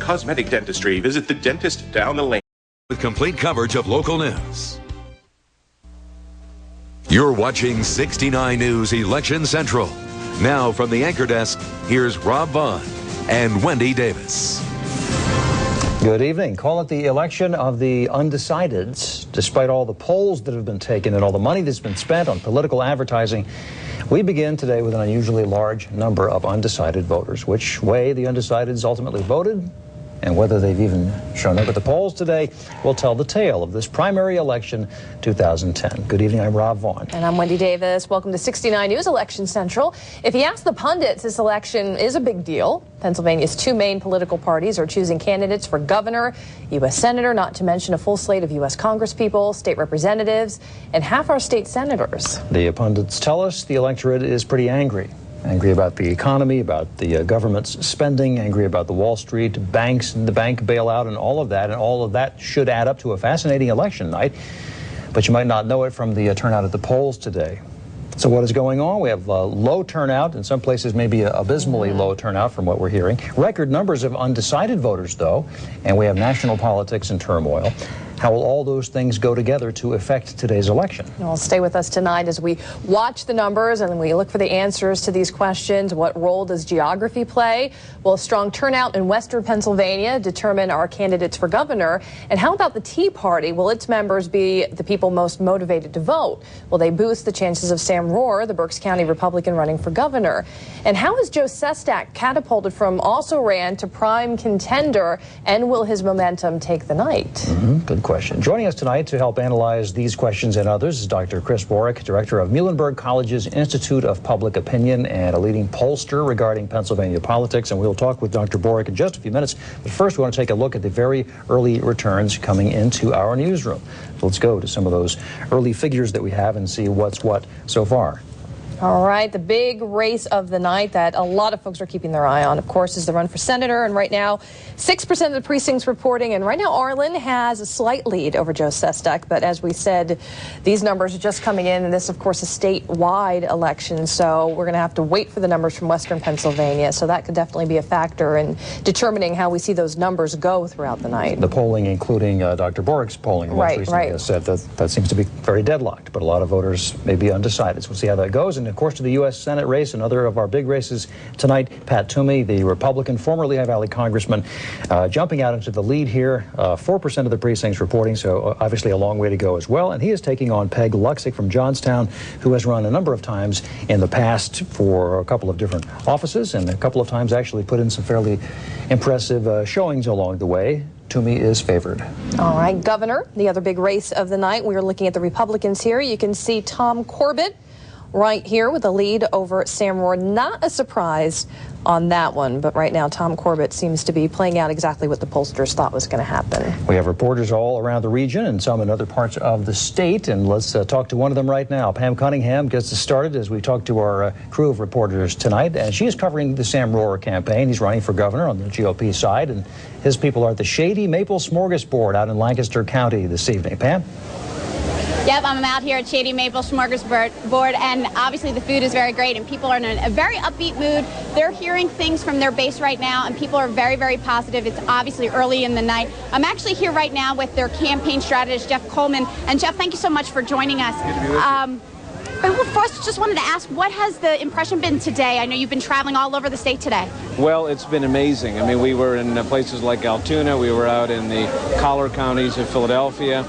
cosmetic dentistry. Visit the dentist down the lane. With complete coverage of local news. You're watching 69 News Election Central. Now from the anchor desk, here's Rob Vaughn and Wendy Davis. Good evening. Call it the election of the undecideds. Despite all the polls that have been taken and all the money that's been spent on political advertising, we begin today with an unusually large number of undecided voters. Which way the undecideds ultimately voted and whether they've even shown up at the polls today will tell the tale of this primary election 2010. Good evening, I'm Rob Vaughn. And I'm Wendy Davis. Welcome to 69 News Election Central. If you ask the pundits, this election is a big deal. Pennsylvania's two main political parties are choosing candidates for governor, U.S. senator, not to mention a full slate of U.S. congresspeople, state representatives, and half our state senators. The pundits tell us the electorate is pretty angry. Angry about the economy, about the government's spending, angry about the Wall Street banks and the bank bailout and all of that. And all of that should add up to a fascinating election night. But you might not know it from the turnout at the polls today. So what is going on? We have low turnout. In some places, maybe abysmally low turnout from what we're hearing. Record numbers of undecided voters, though. And we have national politics in turmoil. How will all those things go together to affect today's election? Well, stay with us tonight as we watch the numbers and we look for the answers to these questions. What role does geography play? Will a strong turnout in western Pennsylvania determine our candidates for governor? And how about the Tea Party? Will its members be the people most motivated to vote? Will they boost the chances of Sam Rohr, the Berks County Republican, running for governor? And how is Joe Sestak catapulted from also-ran to prime contender? And will his momentum take the night? Good question. Joining us tonight to help analyze these questions and others is Dr. Chris Borick, director of Muhlenberg College's Institute of Public Opinion and a leading pollster regarding Pennsylvania politics. And we'll talk with Dr. Borick in just a few minutes. But first, we want to take a look at the very early returns coming into our newsroom. So let's go to some of those early figures that we have and see what's what so far. All right, the big race of the night that a lot of folks are keeping their eye on, of course, is the run for senator. And right now, 6% of the precincts reporting. And right now, Arlen has a slight lead over Joe Sestak. But as we said, these numbers are just coming in. And this, of course, is a statewide election. So we're going to have to wait for the numbers from western Pennsylvania. So that could definitely be a factor in determining how we see those numbers go throughout the night. The polling, including Dr. Borick's polling, most recently has said that seems to be very deadlocked. But a lot of voters may be undecided. So we'll see how that goes. And of course, to the U.S. Senate race, another of our big races tonight, Pat Toomey, the Republican, former Lehigh Valley congressman, jumping out into the lead here. 4% of the precincts reporting, so obviously a long way to go as well. And he is taking on Peg Luxick from Johnstown, who has run a number of times in the past for a couple of different offices, and a couple of times actually put in some fairly impressive showings along the way. Toomey is favored. All right, governor, the other big race of the night. We are looking at the Republicans here. You can see Tom Corbett right here with a lead over Sam Rohr. Not a surprise on that one, but right now Tom Corbett seems to be playing out exactly what the pollsters thought was going to happen. We have reporters all around the region and some in other parts of the state, and let's talk to one of them right now. Pam Cunningham gets us started as we talk to our crew of reporters tonight, and she is covering the Sam Rohr campaign. He's running for governor on the GOP side, and his people are at the Shady Maple Smorgasbord out in Lancaster County this evening. Pam? Yep, I'm out here at Shady Maple Smorgasbord, and obviously the food is very great, and people are in a very upbeat mood. They're hearing things from their base right now, and people are very, very positive. It's obviously early in the night. I'm actually here right now with their campaign strategist, Jeff Coleman. And Jeff, thank you so much for joining us. Well, first, just wanted to ask, what has the impression been today? I know you've been traveling all over the state today. Well, it's been amazing. I mean, we were in places like Altoona. We were out in the collar counties of Philadelphia.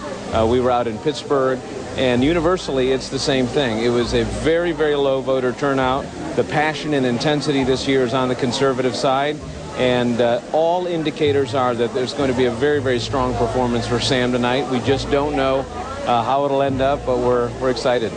We were out in Pittsburgh. And universally, it's the same thing. It was a very, very low voter turnout. The passion and intensity this year is on the conservative side. And all indicators are that there's going to be a very, very strong performance for Sam tonight. We just don't know how it'll end up, but we're excited.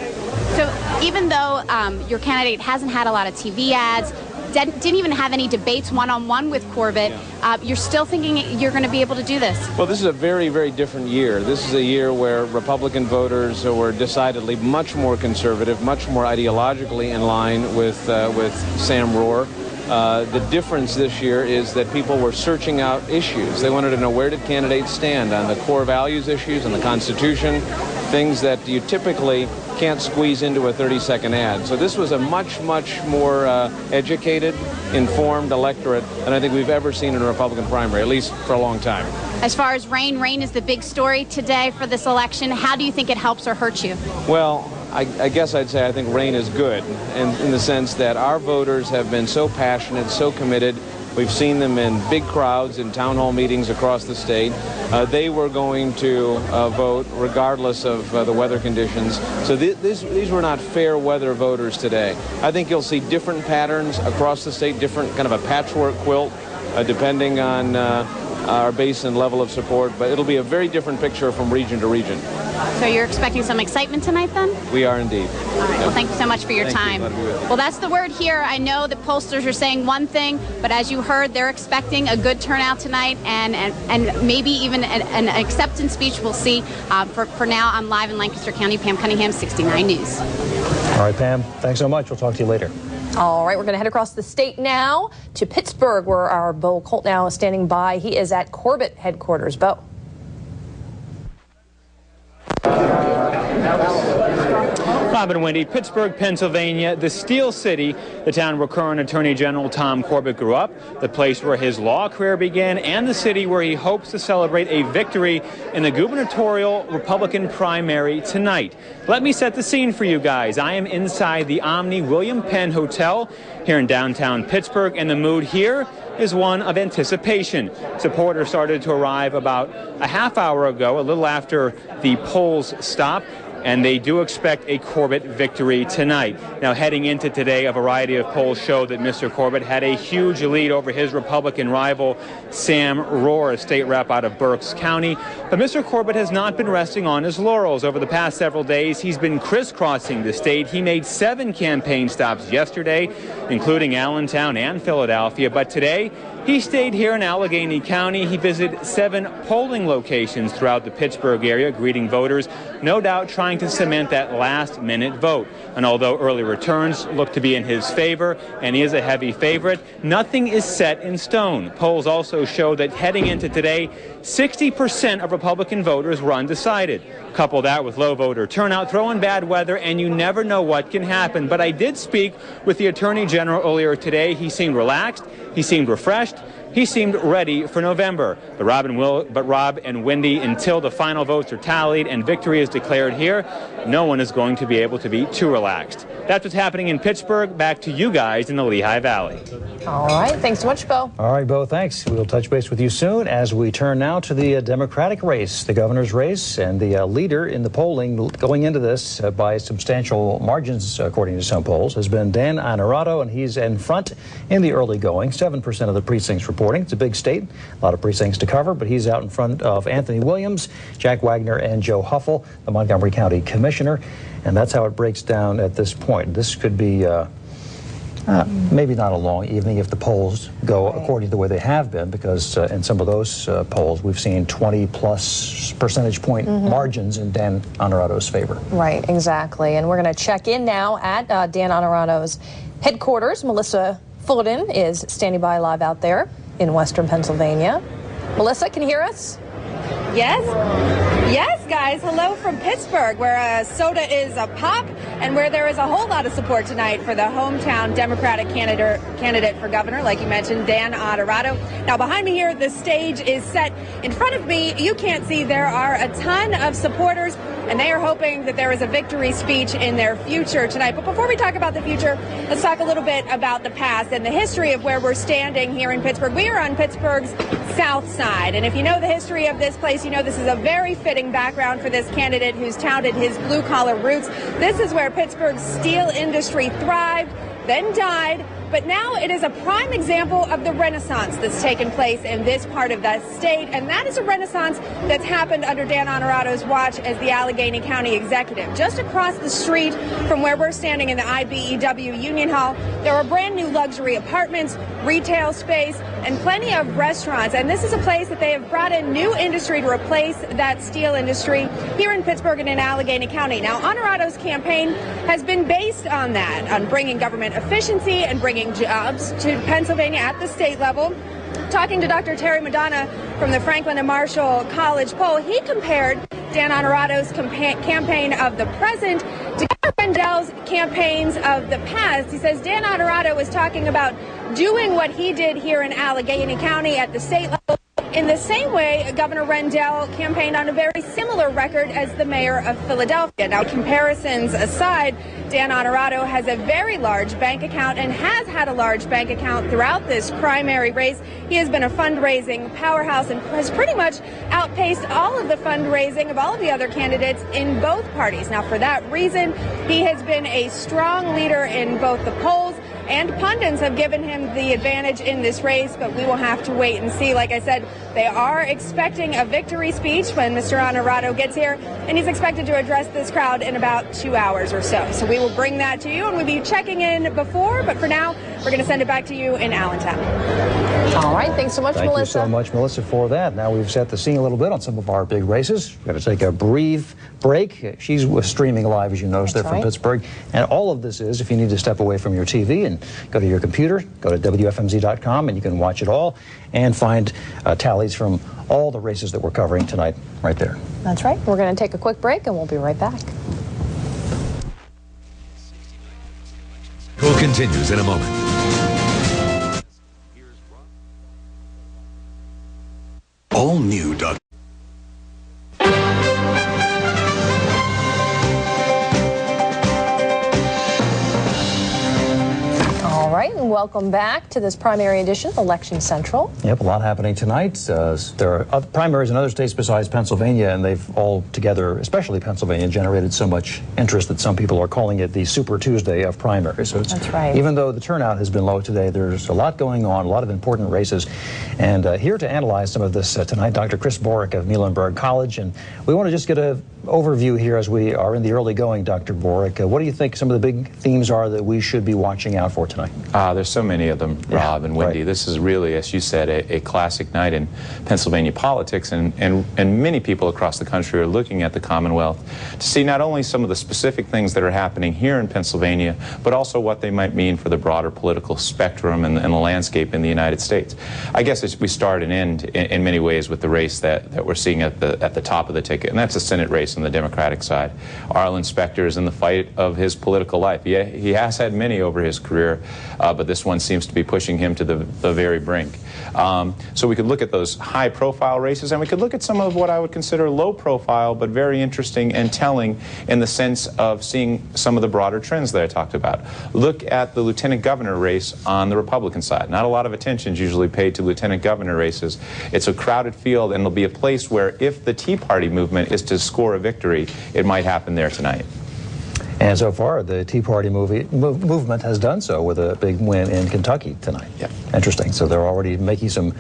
So even though your candidate hasn't had a lot of TV ads, didn't even have any debates one-on-one with Corbett, you're still thinking you're going to be able to do this? Well, this is a very, very different year. This is a year where Republican voters were decidedly much more conservative, much more ideologically in line with Sam Rohr. The difference this year is that people were searching out issues. They wanted to know, where did candidates stand on the core values issues and the Constitution, things that you typically can't squeeze into a 30-second ad. So this was a much, much more educated, informed electorate than I think we've ever seen in a Republican primary, at least for a long time. As far as rain is the big story today for this election. How do you think it helps or hurts you? Well, I guess I'd say I think rain is good in the sense that our voters have been so passionate, so committed. We've seen them in big crowds in town hall meetings across the state. They were going to vote regardless of the weather conditions. So these were not fair weather voters today. I think you'll see different patterns across the state, different kind of a patchwork quilt, depending on our base and level of support. But it'll be a very different picture from region to region. So you're expecting some excitement tonight then? We are indeed. All right. Well, thank you so much for your time. Well, that's the word here. I know that pollsters are saying one thing, but as you heard, they're expecting a good turnout tonight and maybe even an acceptance speech. We'll see. For now, I'm live in Lancaster County. Pam Cunningham, 69 News. All right, Pam, thanks so much. We'll talk to you later. All right, we're going to head across the state now to Pittsburgh, where our Bo Koltnow is standing by. He is at Corbett headquarters. Bo. Robin Wendy, Pittsburgh, Pennsylvania, the Steel City, the town where current Attorney General Tom Corbett grew up, the place where his law career began, and the city where he hopes to celebrate a victory in the gubernatorial Republican primary tonight. Let me set the scene for you guys. I am inside the Omni William Penn Hotel here in downtown Pittsburgh, and the mood here is one of anticipation. Supporters started to arrive about a half hour ago, a little after the polls stopped, and they do expect a Corbett victory tonight. Now, heading into today, a variety of polls show that Mr. Corbett had a huge lead over his Republican rival, Sam Rohr, a state rep out of Berks County. But Mr. Corbett has not been resting on his laurels. Over the past several days, he's been crisscrossing the state. He made 7 campaign stops yesterday, including Allentown and Philadelphia. But today, he stayed here in Allegheny County. He visited 7 polling locations throughout the Pittsburgh area, greeting voters, no doubt trying to cement that last-minute vote. And although early returns look to be in his favor, and he is a heavy favorite, nothing is set in stone. Polls also show that heading into today, 60% of Republican voters were undecided. Couple that with low voter turnout, throw in bad weather, and you never know what can happen. But I did speak with the Attorney General earlier today. He seemed relaxed. He seemed refreshed. He seemed ready for November. But Rob and Wendy, until the final votes are tallied and victory is declared here, no one is going to be able to be too relaxed. That's what's happening in Pittsburgh. Back to you guys in the Lehigh Valley. All right. Thanks so much, Bo. All right, Bo, thanks. We'll touch base with you soon as we turn now to the Democratic race, the governor's race, and the leader in the polling going into this by substantial margins, according to some polls, has been Dan Innamorato, and he's in front in the early going. 7% of the precincts reporting. It's a big state, a lot of precincts to cover, but he's out in front of Anthony Williams, Jack Wagner, and Joe Huffle, the Montgomery County Commissioner. And that's how it breaks down at this point. This could be maybe not a long evening if the polls go according to the way they have been, because in some of those polls we've seen 20+ percentage point margins in Dan Innamorado's favor. Right, exactly. And we're going to check in now at Dan Innamorado's headquarters. Melissa Fullerton is standing by live out there in western Pennsylvania. Melissa, can you hear us? Yes. Yes, guys. Hello from Pittsburgh, where soda is a pop and where there is a whole lot of support tonight for the hometown Democratic candidate for governor, like you mentioned, Dan Innamorato. Now, behind me here, the stage is set. In front of me, you can't see, there are a ton of supporters, and they are hoping that there is a victory speech in their future tonight. But before we talk about the future, let's talk a little bit about the past and the history of where we're standing here in Pittsburgh. We are on Pittsburgh's south side, and if you know the history of this place, you know this is a very fitting background for this candidate who's touted his blue-collar roots. This is where Pittsburgh's steel industry thrived, then died, but now it is a prime example of the renaissance that's taken place in this part of the state, and that is a renaissance that's happened under Dan Innamorado's watch as the Allegheny County executive. Just across the street from where we're standing in the IBEW Union Hall, there are brand new luxury apartments, retail space, and plenty of restaurants, and this is a place that they have brought in new industry to replace that steel industry here in Pittsburgh and in Allegheny County. Now, Innamorado's campaign has been based on that, on bringing government efficiency and bringing jobs to Pennsylvania at the state level. Talking to Dr. Terry Madonna from the Franklin and Marshall College poll, he compared Dan Honorado's campaign of the present to Governor Rendell's campaigns of the past. He says Dan Honorado is talking about doing what he did here in Allegheny County at the state level in the same way Governor Rendell campaigned on a very similar record as the mayor of Philadelphia. Now, comparisons aside, Dan Honorado has a very large bank account and has had a large bank account throughout this primary race. He has been a fundraising powerhouse and has pretty much outpaced all of the fundraising of all of the other candidates in both parties. Now, for that reason, he has been a strong leader in both the polls, and pundits have given him the advantage in this race, but we will have to wait and see. Like I said, they are expecting a victory speech when Mr. Honorado gets here, and he's expected to address this crowd in about 2 hours or so. So we will bring that to you, and we'll be checking in before, but for now, we're going to send it back to you in Allentown. All right, thanks so much, Melissa. Thank you so much, Melissa, for that. Now we've set the scene a little bit on some of our big races. We've got to take a brief break. She's streaming live, as you noticed, there from Pittsburgh. And all of this is, if you need to step away from your TV and go to your computer, go to WFMZ.com, and you can watch it all and find tallies from all the races that we're covering tonight right there. That's right. We're going to take a quick break, and we'll be right back. Poll continues in a moment. All new Dr. All right, and welcome back to this primary edition of Election Central. Yep, a lot happening tonight. There are other primaries in other states besides Pennsylvania, and they've all together, especially Pennsylvania, generated so much interest that some people are calling it the Super Tuesday of primaries. So that's right. Even though the turnout has been low today, there's a lot going on, a lot of important races. And here to analyze some of this tonight, Dr. Chris Borick of Muhlenberg College. And we want to just get an overview here as we are in the early going, Dr. Borick. What do you think some of the big themes are that we should be watching out for tonight? There's so many of them, Rob and Wendy. Right. This is really, as you said, a classic night in Pennsylvania politics, and many people across the country are looking at the Commonwealth to see not only some of the specific things that are happening here in Pennsylvania, but also what they might mean for the broader political spectrum and the landscape in the United States. I guess as we start and end in many ways with the race that we're seeing at the top of the ticket, and that's the Senate race on the Democratic side. Arlen Specter is in the fight of his political life. He has had many over his career, but this one seems to be pushing him to the very brink. So we could look at those high-profile races, and we could look at some of what I would consider low-profile, but very interesting and telling in the sense of seeing some of the broader trends that I talked about. Look at the lieutenant governor race on the Republican side. Not a lot of attention is usually paid to lieutenant governor races. It's a crowded field, and it'll be a place where if the Tea Party movement is to score a victory, it might happen there tonight. And so far, the Tea Party movement has done so with a big win in Kentucky tonight. Yep. Interesting. So they're already making some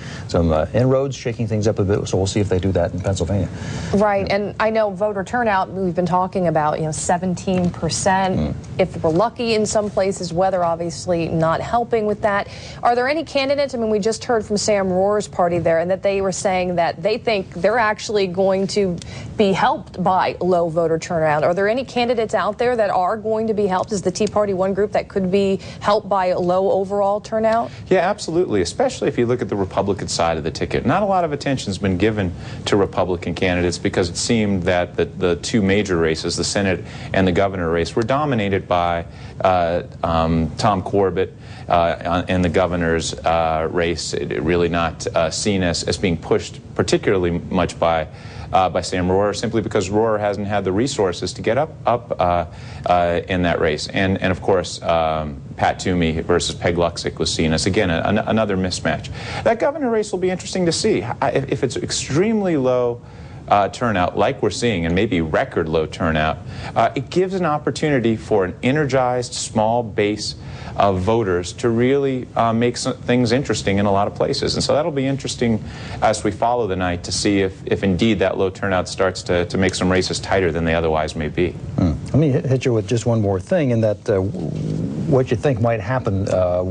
inroads, shaking things up a bit. So we'll see if they do that in Pennsylvania. Right. And I know voter turnout, we've been talking about, 17%. If we're lucky in some places, weather obviously not helping with that. Are there any candidates? I mean, we just heard from Sam Rohr's party there, and that they were saying that they think they're actually going to be helped by low voter turnout. Are there any candidates out there that are going to be helped? Is the Tea Party one group that could be helped by low overall turnout? Yeah, absolutely, especially if you look at the Republican side of the ticket. Not a lot of attention's been given to Republican candidates because it seemed that the two major races, the Senate and the governor race, were dominated by Tom Corbett in the governor's race. It really not seen as being pushed particularly much by Sam Rohr, simply because Rohr hasn't had the resources to get up in that race. And of course, Pat Toomey versus Peg Luksick was seen as, again, another mismatch. That governor race will be interesting to see. If it's extremely low turnout, like we're seeing, and maybe record low turnout, it gives an opportunity for an energized, small base of voters to really make things interesting in a lot of places. And so that'll be interesting as we follow the night to see if indeed that low turnout starts to make some races tighter than they otherwise may be. Let me hit you with just one more thing, in that what you think might happen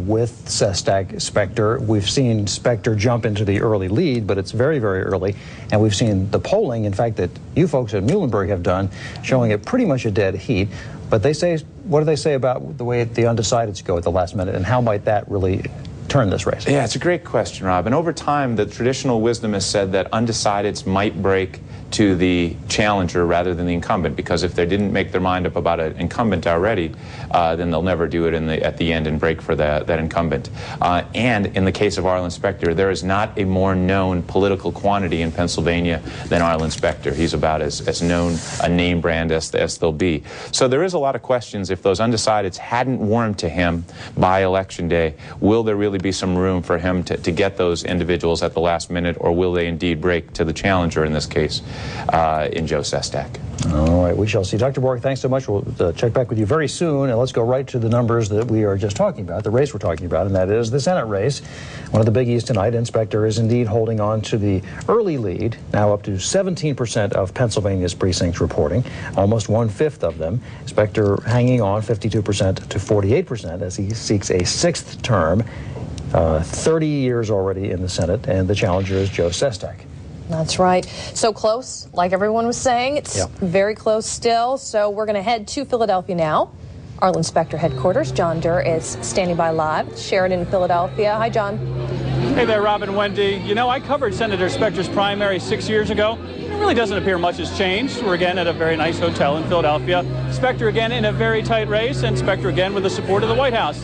with Specter. We've seen Specter jump into the early lead, but it's very, very early. And we've seen the polling, in fact, that you folks at Muhlenberg have done, showing it pretty much a dead heat. But they say, what do they say about the way the undecideds go at the last minute, and how might that really turn this race? Yeah, it's a great question, Rob. And over time, the traditional wisdom has said that undecideds might break to the challenger rather than the incumbent, because if they didn't make their mind up about an incumbent already, then they'll never do it at the end and break for that incumbent. And in the case of Arlen Specter, there is not a more known political quantity in Pennsylvania than Arlen Specter. He's about as known a name brand as they'll be. So there is a lot of questions. If those undecideds hadn't warmed to him by Election Day, will there really be some room for him to get those individuals at the last minute, or will they indeed break to the challenger in this case? In Joe Sestak. All right, we shall see. Dr. Borick, thanks so much. We'll check back with you very soon, and let's go right to the numbers that we are just talking about, the race we're talking about, and that is the Senate race. One of the biggies tonight. Inspector is indeed holding on to the early lead, now up to 17% of Pennsylvania's precincts reporting, almost 1/5 of them. Inspector hanging on 52% to 48% as he seeks a 6th term, 30 years already in the Senate, and the challenger is Joe Sestak. That's right. So close, like everyone was saying. It's very close still. So we're going to head to Philadelphia now. Arlen Specter headquarters. John Derr is standing by live. Sheridan in Philadelphia. Hi, John. Hey there, Rob and Wendy. You know, I covered Senator Specter's primary 6 years ago. It really doesn't appear much has changed. We're again at a very nice hotel in Philadelphia. Specter again in a very tight race, and Specter again with the support of the White House.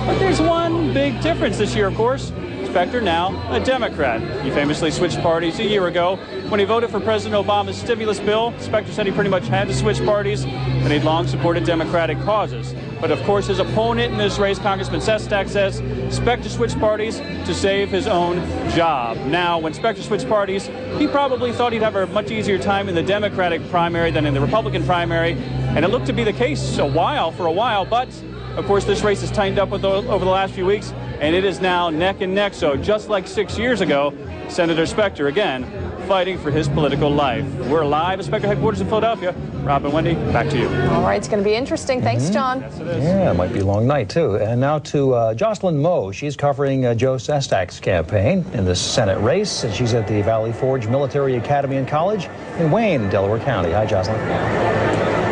But there's one big difference this year, of course. Specter now a Democrat. He famously switched parties a year ago. When he voted for President Obama's stimulus bill, Specter said he pretty much had to switch parties, and he'd long supported Democratic causes. But of course, his opponent in this race, Congressman Sestak, says Specter switched parties to save his own job. Now, when Specter switched parties, he probably thought he'd have a much easier time in the Democratic primary than in the Republican primary, and it looked to be the case for a while, but of course, this race has tightened up over the last few weeks, and it is now neck and neck. So just like 6 years ago, Senator Specter again fighting for his political life. We're live at Specter headquarters in Philadelphia. Rob and Wendy, back to you. All right, it's going to be interesting. Thanks, John. Yes, it is. Yeah, it might be a long night, too. And now to Joscelyn Moes. She's covering Joe Sestak's campaign in the Senate race, and she's at the Valley Forge Military Academy and College in Wayne, Delaware County. Hi, Joscelyn.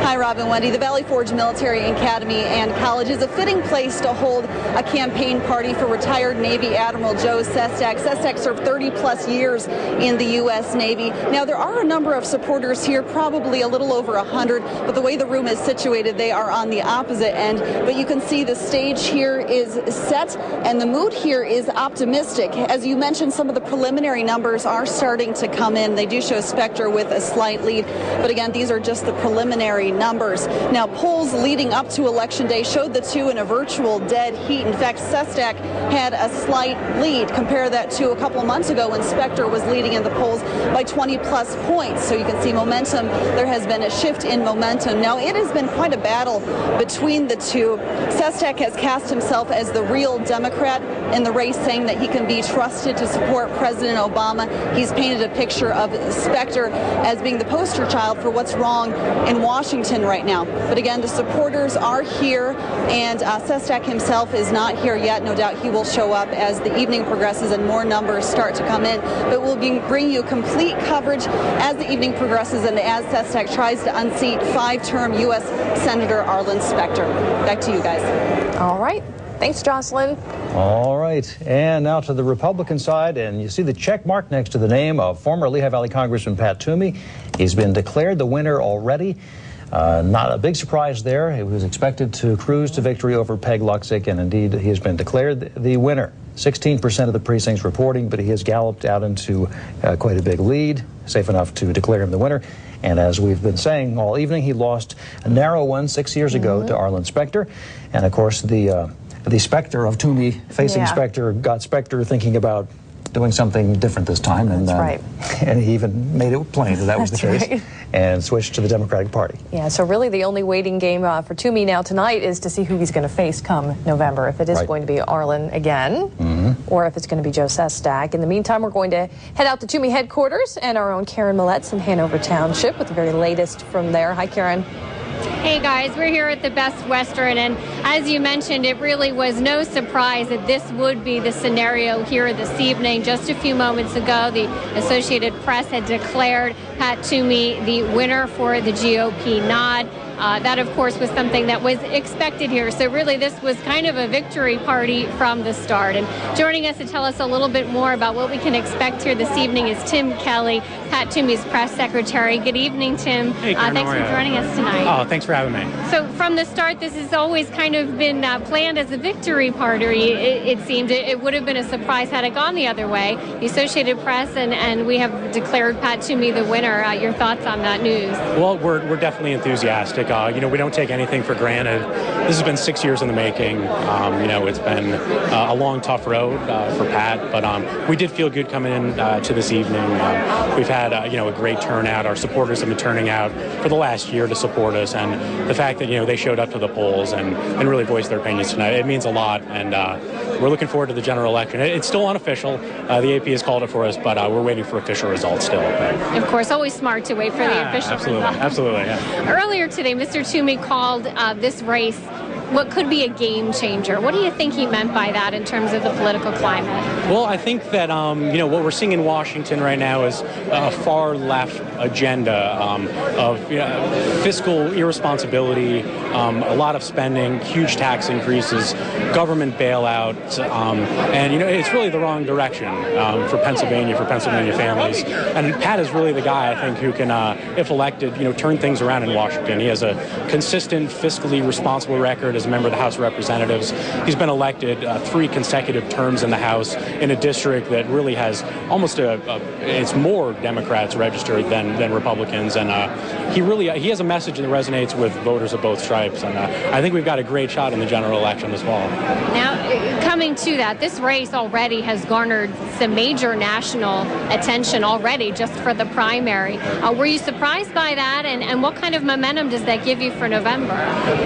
Hi, Rob and Wendy. The Valley Forge Military Academy and College is a fitting place to hold a campaign party for retired Navy Admiral Joe Sestak. Sestak served 30-plus years in the U.S. Navy. Now, there are a number of supporters here, probably a little over 100, but the way the room is situated, they are on the opposite end. But you can see the stage here is set, and the mood here is optimistic. As you mentioned, some of the preliminary numbers are starting to come in. They do show Specter with a slight lead, but again, these are just the preliminary numbers. Now, polls leading up to Election Day showed the two in a virtual dead heat. In fact, Sestak had a slight lead. Compare that to a couple months ago when Specter was leading in the polls by 20-plus points. So you can see momentum. There has been a shift in momentum. Now, it has been quite a battle between the two. Sestak has cast himself as the real Democrat in the race, saying that he can be trusted to support President Obama. He's painted a picture of Specter as being the poster child for what's wrong in Washington right now. But again, the supporters are here, and Sestak himself is not here yet. No doubt he will show up as the evening progresses and more numbers start to come in. But we'll bring you complete coverage as the evening progresses and as Sestak tries to unseat 5-term U.S. Senator Arlen Specter. Back to you guys. All right. Thanks, Joscelyn. All right. And now to the Republican side, and you see the check mark next to the name of former Lehigh Valley Congressman Pat Toomey. He's been declared the winner already. Not a big surprise there. He was expected to cruise to victory over Peg Luxick, and indeed he has been declared the winner. 16% of the precincts reporting, but he has galloped out into quite a big lead, safe enough to declare him the winner. And as we've been saying all evening, he lost a narrow one 6 years ago to Arlen Specter. And of course, the specter of Toomey facing Specter got Specter thinking about doing something different this time, and and he even made it plain that was the case, and switched to the Democratic Party. Yeah, so really the only waiting game for Toomey now tonight is to see who he's going to face come November, if it is going to be Arlen again, or if it's going to be Joe Sestak. In the meantime, we're going to head out to Toomey headquarters, and our own Karin Mallett in Hanover Township with the very latest from there. Hi, Karin. Hey guys, we're here at the Best Western, and as you mentioned, it really was no surprise that this would be the scenario here this evening. Just a few moments ago, the Associated Press had declared Pat Toomey the winner for the GOP nod. That, of course, was something that was expected here. So really, this was kind of a victory party from the start. And joining us to tell us a little bit more about what we can expect here this evening is Tim Kelly, Pat Toomey's press secretary. Good evening, Tim. Hey, Karin, thanks for joining us tonight. Oh, thanks for having me. So from the start, this has always kind of been planned as a victory party. It seemed it would have been a surprise had it gone the other way. The Associated Press and we have declared Pat Toomey the winner. Your thoughts on that news? Well, we're definitely enthusiastic. We don't take anything for granted. This has been 6 years in the making. It's been a long, tough road for Pat, but we did feel good coming in to this evening. We've had a great turnout. Our supporters have been turning out for the last year to support us, and the fact that they showed up to the polls and really voiced their opinions tonight, it means a lot. And we're looking forward to the general election. It's still unofficial. The AP has called it for us, but we're waiting for official results still. Of course, always smart to wait for the official results. Absolutely, yeah. Earlier today, Mr. Toomey called this race what could be a game changer. What do you think he meant by that in terms of the political climate? Well, I think that, what we're seeing in Washington right now is a far left agenda of fiscal irresponsibility, a lot of spending, huge tax increases, government bailouts, and, it's really the wrong direction for Pennsylvania families. And Pat is really the guy, I think, who can, if elected, turn things around in Washington. He has a consistent, fiscally responsible record as a member of the House of Representatives. He's been elected 3 consecutive terms in the House in a district that really has almost it's more Democrats registered than Republicans, and he has a message that resonates with voters of both stripes, and I think we've got a great shot in the general election this fall. Now, coming to that, this race already has garnered some major national attention already just for the primary. Were you surprised by that, and what kind of momentum does that give you for November?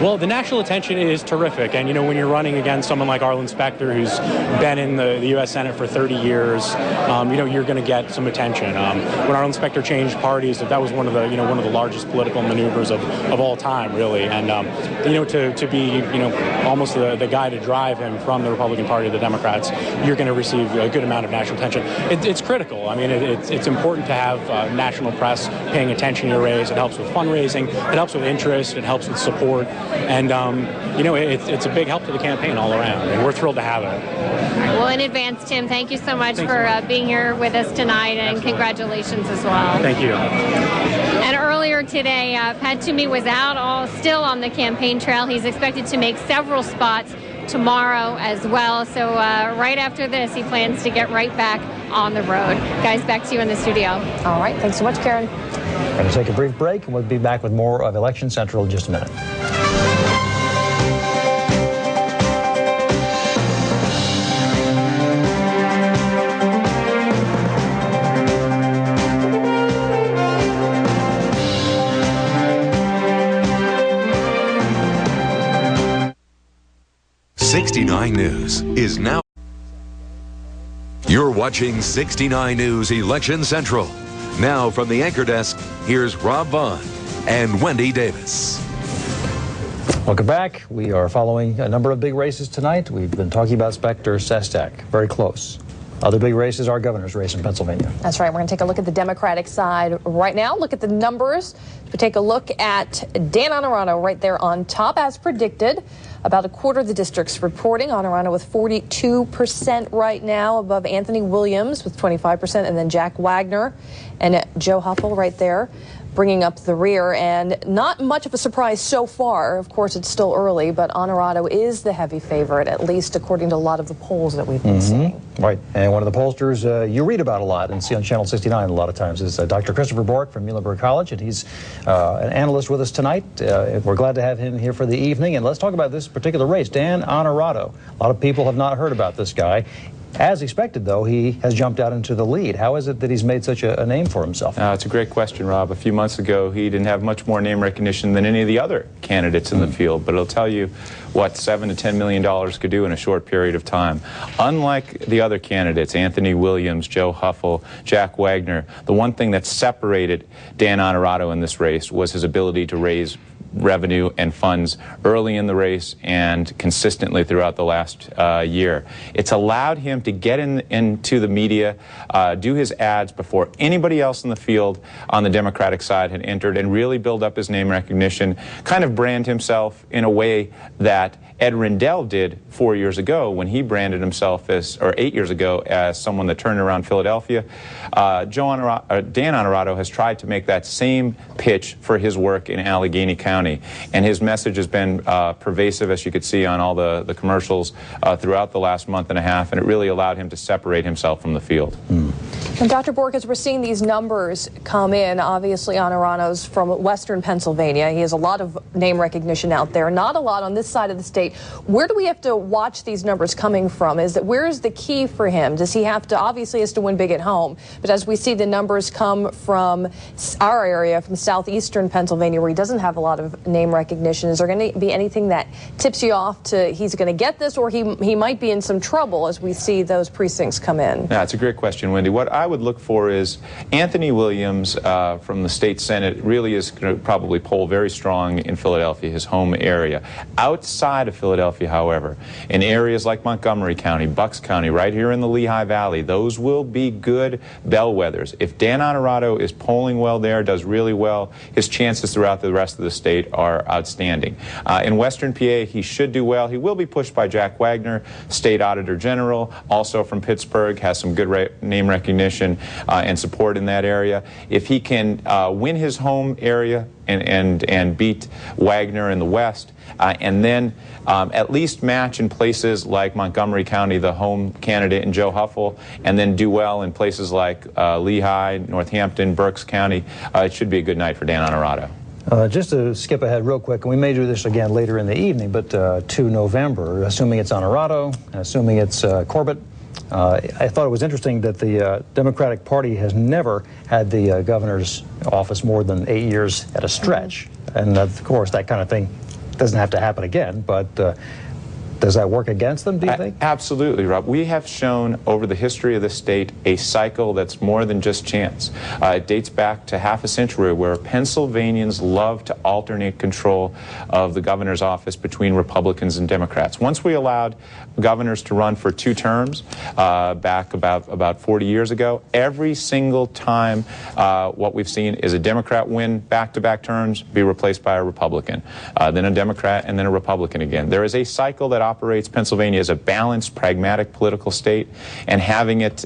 Well, the national attention is terrific, and when you're running against someone like Arlen Specter, who's been in the U.S. Senate for 30 years, you're going to get some attention. When Arlen Specter changed parties, that was one of the largest political maneuvers of all time, really, and to be almost the guy to drive him from the Republican Party to the Democrats, you're going to receive a good amount of national attention. It's critical. I mean, it's important to have national press paying attention to your race. It helps with fundraising. It helps with interest. It helps with support, and it's a big help to the campaign all around, and we're thrilled to have it. Well, in advance, Tim, thank you so much for being here with us tonight, and congratulations as well. Thank you. And earlier today, Pat Toomey was out still on the campaign trail. He's expected to make several spots tomorrow as well. So right after this, he plans to get right back on the road. Guys, back to you in the studio. All right. Thanks so much, Karin. We're going to take a brief break, and we'll be back with more of Election Central in just a minute. News is now. You're watching 69 News Election Central. Now from the anchor desk, here's Rob Vaughn and Wendy Davis. Welcome back. We are following a number of big races tonight. We've been talking about Specter, Sestak, very close. Other big races, our governor's race in Pennsylvania. That's right. We're going to take a look at the Democratic side right now. Look at the numbers. We take a look at Dan Honorado right there on top, as predicted. About a quarter of the district's reporting. Honorado with 42% right now, above Anthony Williams with 25%, and then Jack Wagner and Joe Huffle right there, bringing up the rear. And not much of a surprise so far. Of course, it's still early, but Honorado is the heavy favorite, at least according to a lot of the polls that we've been seeing. Right. And one of the pollsters you read about a lot and see on Channel 69 a lot of times is Dr. Christopher Borick from Muhlenberg College, and he's an analyst with us tonight. We're glad to have him here for the evening. And let's talk about this particular race, Dan Honorado. A lot of people have not heard about this guy. As expected, though, he has jumped out into the lead. How is it that he's made such a name for himself? It's a great question, Rob. A few months ago, he didn't have much more name recognition than any of the other candidates in the field, but it'll tell you what $7 to $10 million could do in a short period of time. Unlike the other candidates, Anthony Williams, Joe Huffle, Jack Wagner, the one thing that separated Dan Honorado in this race was his ability to raise revenue and funds early in the race and consistently throughout the last year. It's allowed him to get into the media, do his ads before anybody else in the field on the Democratic side had entered, and really build up his name recognition, kind of brand himself in a way that Ed Rendell did 4 years ago when he branded himself as, or 8 years ago, as someone that turned around Philadelphia. Dan Honorato has tried to make that same pitch for his work in Allegheny County, and his message has been pervasive, as you could see on all the commercials throughout the last month and a half, and it really allowed him to separate himself from the field. And Dr. Borick, as we're seeing these numbers come in, obviously Honorato's from Western Pennsylvania. He has a lot of name recognition out there, not a lot on this side of the state. Where do we have to watch these numbers coming from? Where is the key for him? Does he have to, obviously has to win big at home, but as we see the numbers come from our area, from southeastern Pennsylvania, where he doesn't have a lot of name recognition, is there going to be anything that tips you off to he's going to get this, or he might be in some trouble as we see those precincts come in? Yeah, it's a great question, Wendy. What I would look for is Anthony Williams from the state Senate really is going to probably poll very strong in Philadelphia, his home area. Outside of Philadelphia, however, in areas like Montgomery County, Bucks County, right here in the Lehigh Valley, those will be good bellwethers. If Dan Honorato is polling well there, does really well, his chances throughout the rest of the state are outstanding. In Western PA, he should do well. He will be pushed by Jack Wagner, State Auditor General, also from Pittsburgh, has some good name recognition and support in that area. If he can win his home area and beat Wagner in the West, and then at least match in places like Montgomery County, the home candidate in Joe Huffle, and then do well in places like Lehigh, Northampton, Berks County, it should be a good night for Dan Honorato. Just to skip ahead real quick, and we may do this again later in the evening, but to November, assuming it's Honorato, assuming it's Corbett, I thought it was interesting that the Democratic Party has never had the governor's office more than 8 years at a stretch. And of course, that kind of thing doesn't have to happen again, but does that work against them, do you think? Absolutely, Rob. We have shown over the history of the state a cycle that's more than just chance. It dates back to half a century where Pennsylvanians love to alternate control of the governor's office between Republicans and Democrats. Once we allowed governors to run for 2 terms back about 40 years ago, every single time what we've seen is a Democrat win back-to-back terms, be replaced by a Republican, then a Democrat, and then a Republican again. There is a cycle that operates Pennsylvania as a balanced, pragmatic political state, and having it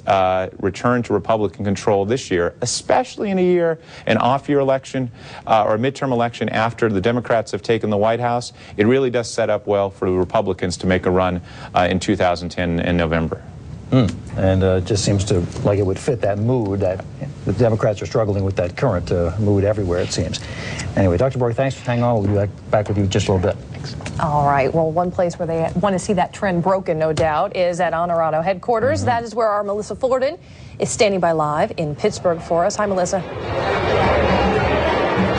return to Republican control this year, especially in an off-year election or a midterm election after the Democrats have taken the White House, it really does set up well for the Republicans to make a run in 2010 in November. And it just seems to like it would fit that mood that the Democrats are struggling with, that current mood everywhere, it seems. Anyway, Dr. Borick, thanks for hanging on. We'll be back with you just a little bit. Thanks. All right. Well, one place where they want to see that trend broken, no doubt, is at Honorato headquarters. That is where our Melissa Fullerton is standing by live in Pittsburgh for us. Hi, Melissa.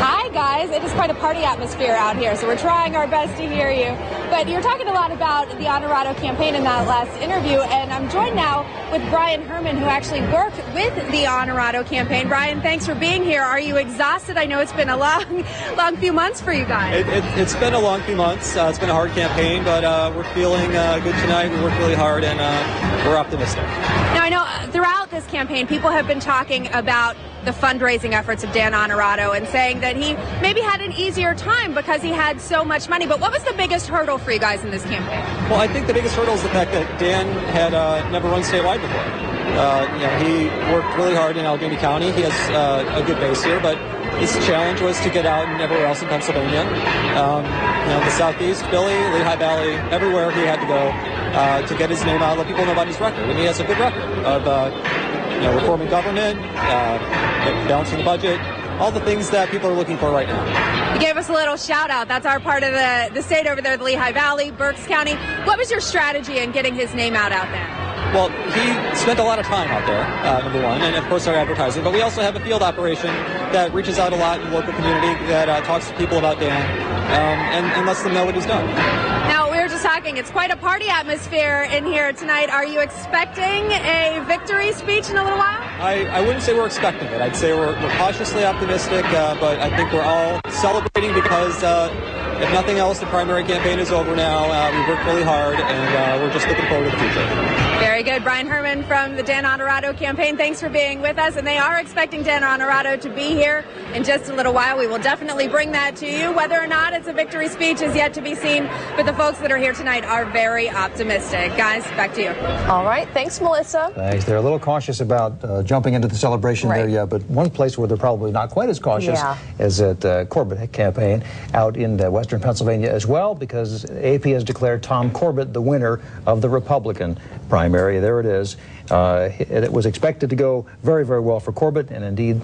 Hi, guys. It is quite a party atmosphere out here, so we're trying our best to hear you. But you're talking a lot about the Honorato campaign in that last interview, and I'm joined now with Brian Herman, who actually worked with the Honorato campaign. Brian, thanks for being here. Are you exhausted? I know it's been a long few months for you guys. It's been a long few months. It's been a hard campaign, but we're feeling good tonight. We worked really hard, and we're optimistic. Now, I know throughout this campaign, people have been talking about the fundraising efforts of Dan Honorato and saying that he maybe had an easier time because he had so much money. But what was the biggest hurdle for you guys in this campaign? Well, I think the biggest hurdle is the fact that Dan had never run statewide before. He worked really hard in Allegheny County. He has a good base here, but his challenge was to get out and everywhere else in Pennsylvania. The Southeast, Philly, Lehigh Valley, everywhere he had to go to get his name out, let people know about his record. And he has a good record of reforming government, balancing the budget, all the things that people are looking for right now. You gave us a little shout out. That's our part of the state over there, the Lehigh Valley, Berks County. What was your strategy in getting his name out there? Well, he spent a lot of time out there, number one, and of course our advertising. But we also have a field operation that reaches out a lot in the local community, that talks to people about Dan and lets them know what he's done. Now, we were just talking talking. It's quite a party atmosphere in here tonight. Are you expecting a victory speech in a little while? I wouldn't say we're expecting it. I'd say we're cautiously optimistic, but I think we're all celebrating because, if nothing else, the primary campaign is over now. We've worked really hard, and we're just looking forward to the future. Very good. Brian Herman from the Dan Honorado campaign, thanks for being with us. And they are expecting Dan Honorado to be here in just a little while. We will definitely bring that to you. Whether or not it's a victory speech is yet to be seen, but the folks that are here tonight are very optimistic. Guys, back to you. All right. Thanks, Melissa. Thanks. They're a little cautious about jumping into the celebration there, yeah, but one place where they're probably not quite as cautious is at Corbett campaign out in Western Pennsylvania as well, because AP has declared Tom Corbett the winner of the Republican primary. There it is. It was expected to go very, very well for Corbett, and indeed